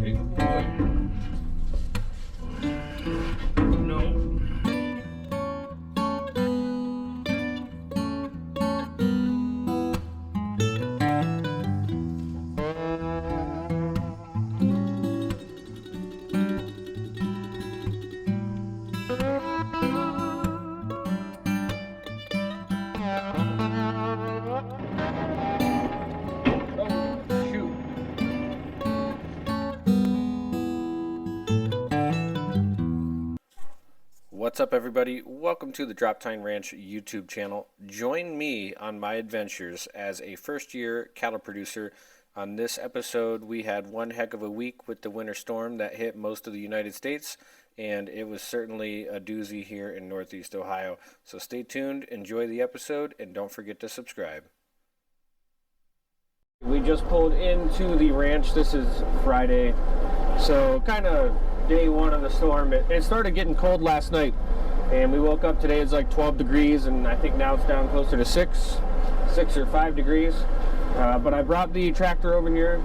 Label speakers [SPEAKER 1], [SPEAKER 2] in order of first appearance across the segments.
[SPEAKER 1] Okay, good boy. No.
[SPEAKER 2] What's up, everybody? Welcome to the Drop Time Ranch YouTube channel. Join me on my adventures as a first-year cattle producer. On this episode, we had one heck of a week with the winter storm that hit most of the United States, and it was certainly a doozy here in Northeast Ohio. So stay tuned, enjoy the episode, and don't forget to subscribe. We just pulled into the ranch. This is Friday, so kind of day one of the storm. It started getting cold last night, and we woke up today. It's like 12 degrees, and I think now it's down closer to 6 or 5 degrees. But I brought the tractor over here.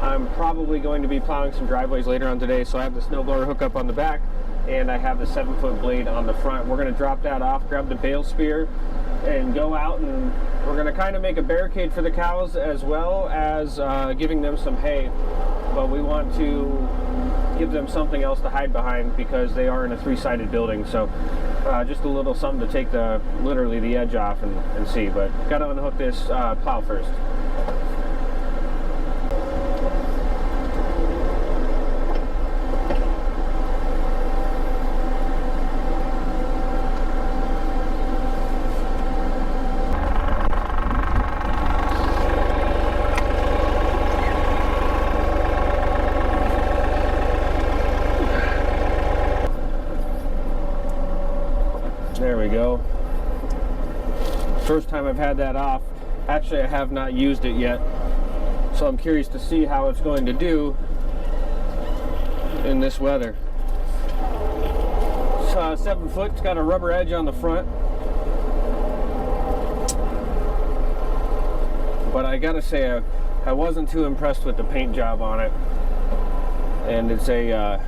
[SPEAKER 2] I'm probably going to be plowing some driveways later on today, so I have the snowblower hookup on the back, and I have the 7-foot blade on the front. We're going to drop that off, grab the bale spear, and go out, and we're going to kind of make a barricade for the cows as well as giving them some hay. But we want to give them something else to hide behind because they are in a 3-sided building. So just a little something to take literally the edge off and see. But got to unhook this plow first. There we go. First time I've had that off. Actually, I have not used it yet, so I'm curious to see how it's going to do in this weather. It's 7 foot. It's got a rubber edge on the front, but I gotta say I wasn't too impressed with the paint job on it. And it's a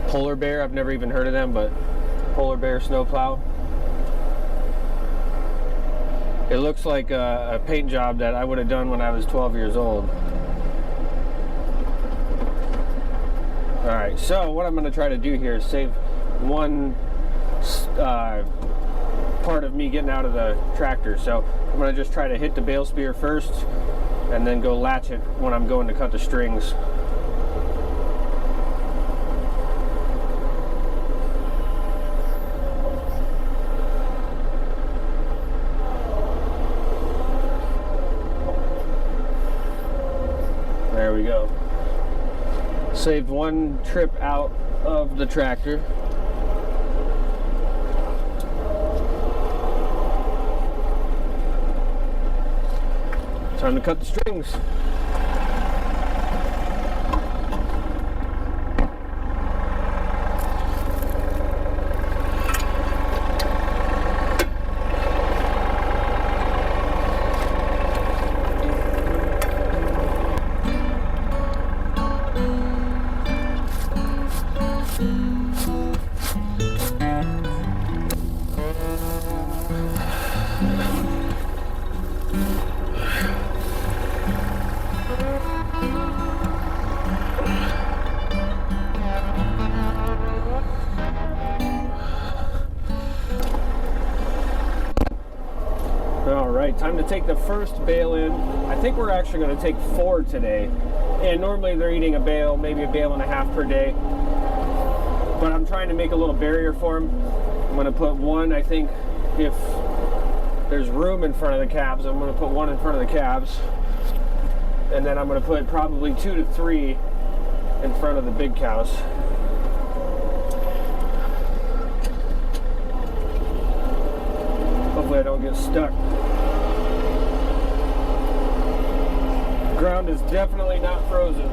[SPEAKER 2] Polar Bear. I've never even heard of them, but Polar Bear snowplow. It looks like a paint job that I would have done when I was 12 years old. Alright, so what I'm going to try to do here is save one part of me getting out of the tractor. So I'm going to just try to hit the bale spear first and then go latch it when I'm going to cut the strings. There we go. Saved one trip out of the tractor. Time to cut the strings. Alright, time to take the first bale in. I think we're actually going to take 4 today. And normally they're eating a bale, maybe a bale and a half per day. But I'm trying to make a little barrier for them. I'm going to put one, I think, if there's room in front of the calves, I'm going to put one in front of the calves. And then I'm going to put probably 2 to 3 in front of the big cows. Hopefully I don't get stuck. The ground is definitely not frozen.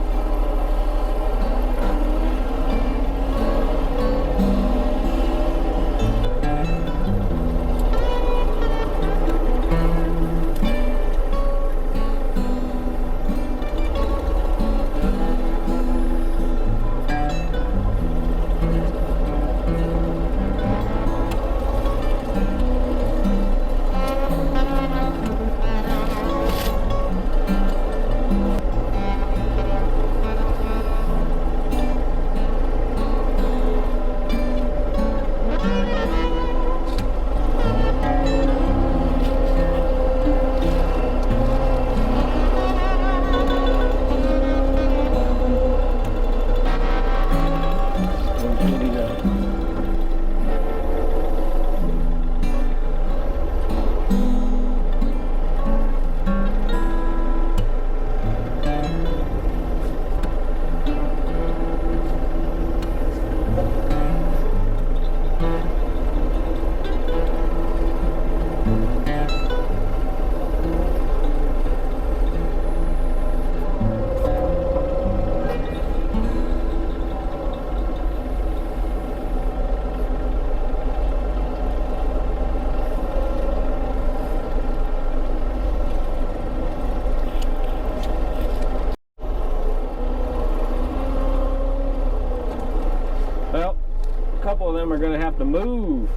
[SPEAKER 2] are gonna have to move.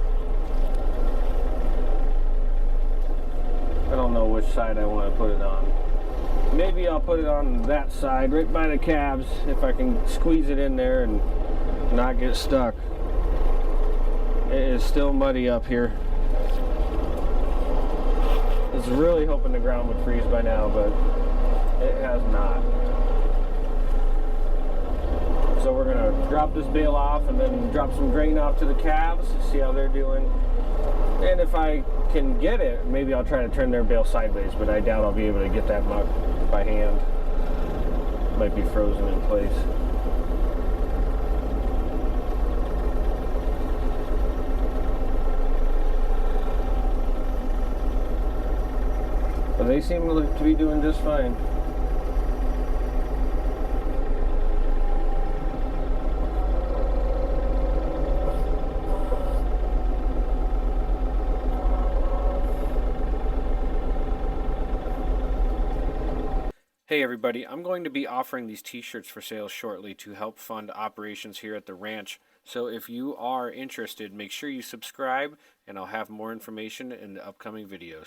[SPEAKER 2] I don't know which side I want to put it on. Maybe I'll put it on that side, right by the calves, if I can squeeze it in there and not get stuck. It is still muddy up here. I was really hoping the ground would freeze by now, but it has not. So we're gonna drop this bale off and then drop some grain off to the calves, see how they're doing. And if I can get it, maybe I'll try to turn their bale sideways, but I doubt I'll be able to get that muck by hand. Might be frozen in place. But they seem to be doing just fine. Hey everybody, I'm going to be offering these t-shirts for sale shortly to help fund operations here at the ranch. So if you are interested, make sure you subscribe and I'll have more information in the upcoming videos.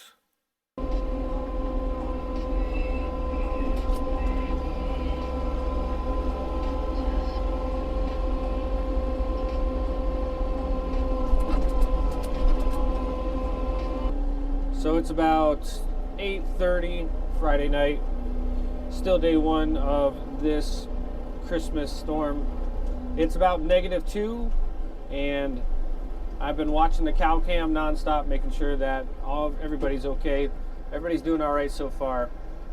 [SPEAKER 2] So it's about 8:30 Friday night. Still day one of this Christmas storm. It's about -2, and I've been watching the cow cam nonstop, making sure that everybody's okay. Everybody's doing all right so far.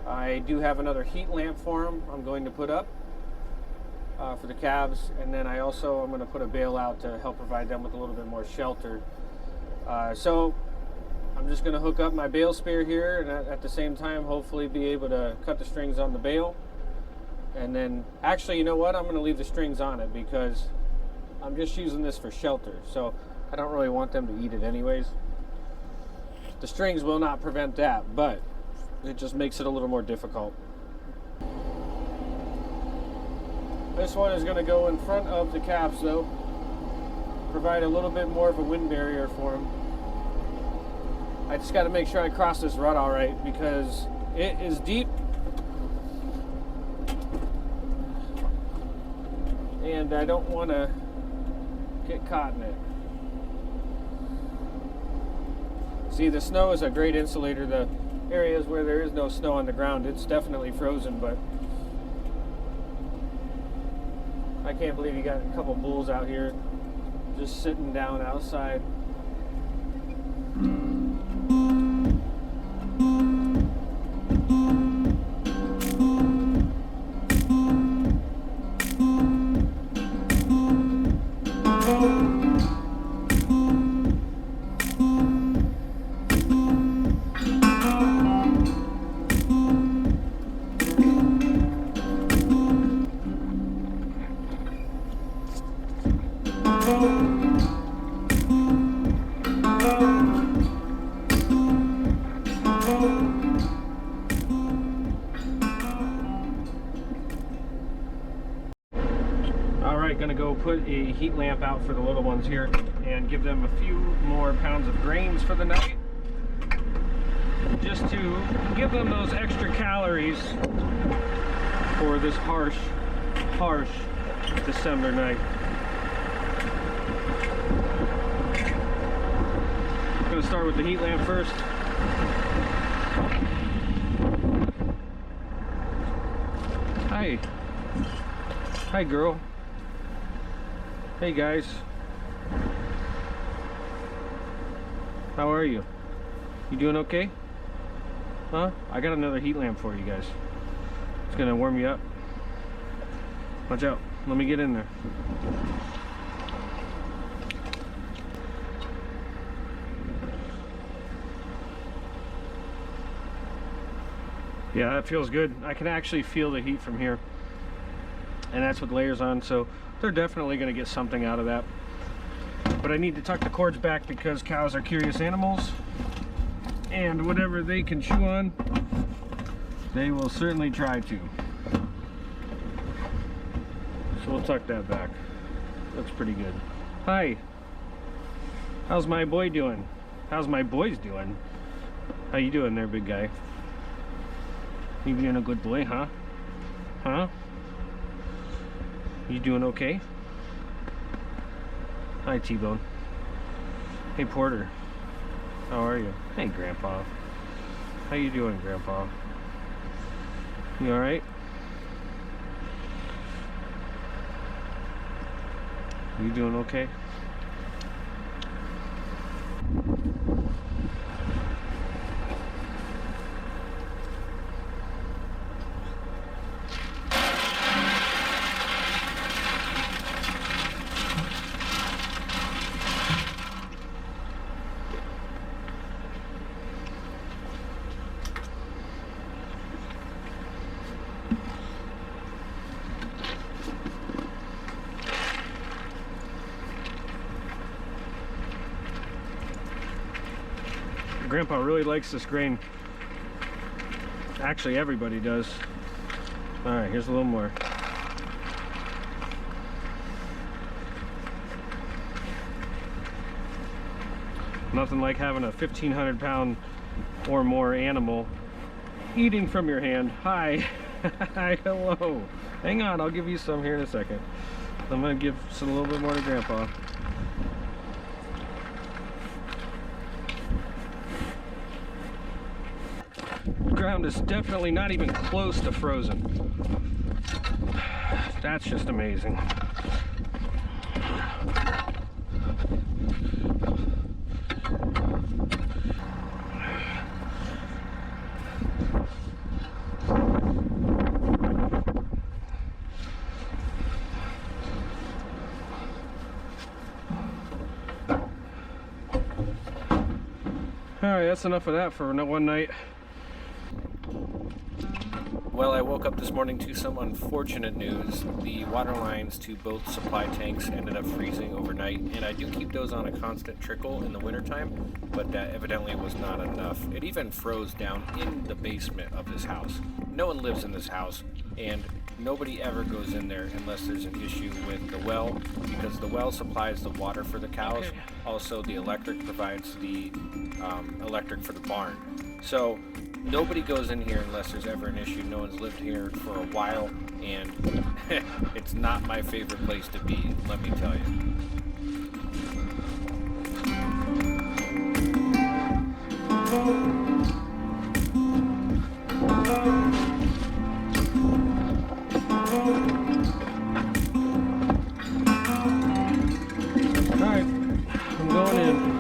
[SPEAKER 2] I do have another heat lamp for them I'm going to put up for the calves, and then I'm going to put a bale out to help provide them with a little bit more shelter. So I'm just going to hook up my bale spear here, and at the same time hopefully be able to cut the strings on the bale. And then actually, you know what, I'm going to leave the strings on it because I'm just using this for shelter, so I don't really want them to eat it anyways. The strings will not prevent that, but it just makes it a little more difficult. This one is going to go in front of the calves though, provide a little bit more of a wind barrier for them. I just got to make sure I cross this rut all right because it is deep and I don't want to get caught in it. See, the snow is a great insulator. The areas where there is no snow on the ground, it's definitely frozen, but I can't believe you got a couple bulls out here just sitting down outside. Going to go put a heat lamp out for the little ones here and give them a few more pounds of grains for the night, just to give them those extra calories for this harsh December night. I'm going to start with the heat lamp first. Hi girl. Hey guys, how are you? You doing okay? Huh? I got another heat lamp for you guys. It's gonna warm you up. Watch out, let me get in there. Yeah, that feels good. I can actually feel the heat from here. And that's with layers on, so they're definitely going to get something out of that. But I need to tuck the cords back because cows are curious animals, and whatever they can chew on, they will certainly try to. So we'll tuck that back. Looks pretty good. Hi. How's my boy doing? How's my boys doing? How you doing there, big guy? You being a good boy, huh? Huh? You doing okay? Hi, T-Bone. Hey, Porter. How are you? Hey, Grandpa. How you doing, Grandpa? You alright? You doing okay? Grandpa really likes this grain. Actually, everybody does. All right, here's a little more. Nothing like having a 1,500-pound or more animal eating from your hand. Hi. Hi, hello. Hang on, I'll give you some here in a second. I'm gonna give some a little bit more to Grandpa. The ground is definitely not even close to frozen. That's just amazing. Alright, that's enough of that for one night. Well, I woke up this morning to some unfortunate news. The water lines to both supply tanks ended up freezing overnight, and I do keep those on a constant trickle in the wintertime, but that evidently was not enough. It even froze down in the basement of this house. No one lives in this house, and nobody ever goes in there unless there's an issue with the well, because the well supplies the water for the cows. Okay. Also, the electric provides the electric for the barn. So nobody goes in here unless there's ever an issue. No one's lived here for a while, and it's not my favorite place to be, let me tell you. Alright, I'm going in.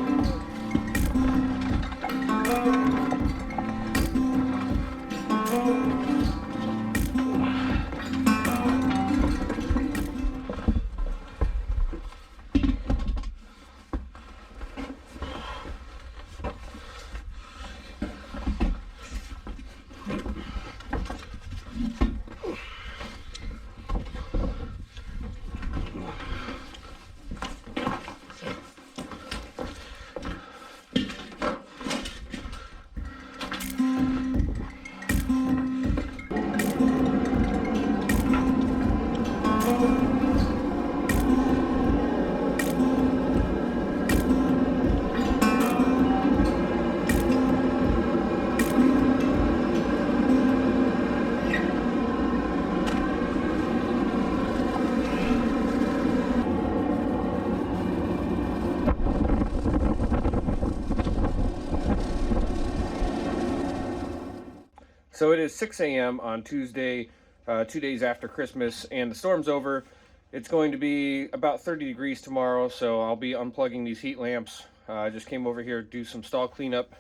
[SPEAKER 2] So it is 6 a.m. on Tuesday, 2 days after Christmas, and the storm's over. It's going to be about 30 degrees tomorrow, so I'll be unplugging these heat lamps. I just came over here to do some stall cleanup,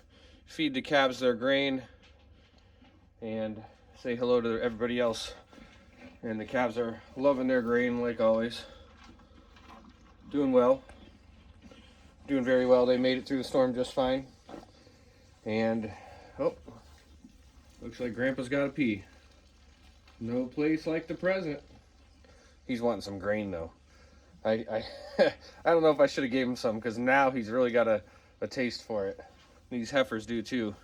[SPEAKER 2] feed the calves their grain, and say hello to everybody else. And the calves are loving their grain like always. Doing well. Doing very well. They made it through the storm just fine. And, oh, looks like Grandpa's got to pee. No place like the present. He's wanting some grain though. I don't know if I should have gave him some, because now he's really got a taste for it. These heifers do too.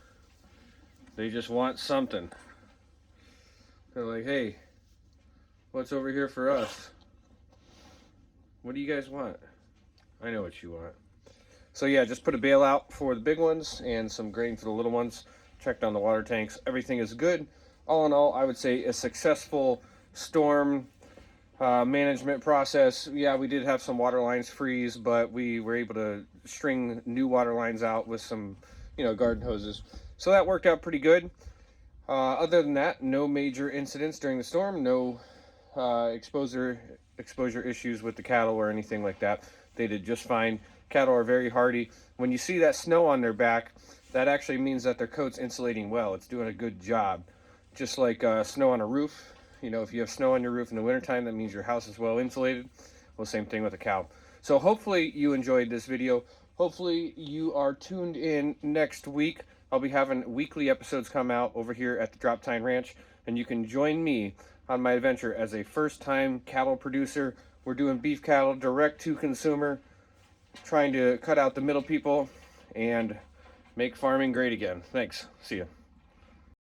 [SPEAKER 2] They just want something. They're like, hey, what's over here for us? What do you guys want? I know what you want. So yeah, just put a bale out for the big ones and some grain for the little ones. Checked on the water tanks. Everything is good. All in all, I would say a successful storm management process. Yeah, we did have some water lines freeze, but we were able to string new water lines out with some, garden hoses. So that worked out pretty good. Other than that, no major incidents during the storm. No exposure issues with the cattle or anything like that. They did just fine. Cattle are very hardy. When you see that snow on their back, that actually means that their coat's insulating well. It's doing a good job. Just like snow on a roof. If you have snow on your roof in the wintertime, that means your house is well insulated. Well, same thing with a cow. So hopefully you enjoyed this video. Hopefully you are tuned in next week. I'll be having weekly episodes come out over here at the Drop Tine Ranch, and you can join me on my adventure as a first-time cattle producer. We're doing beef cattle direct to consumer, trying to cut out the middle people and make farming great again. Thanks. See ya.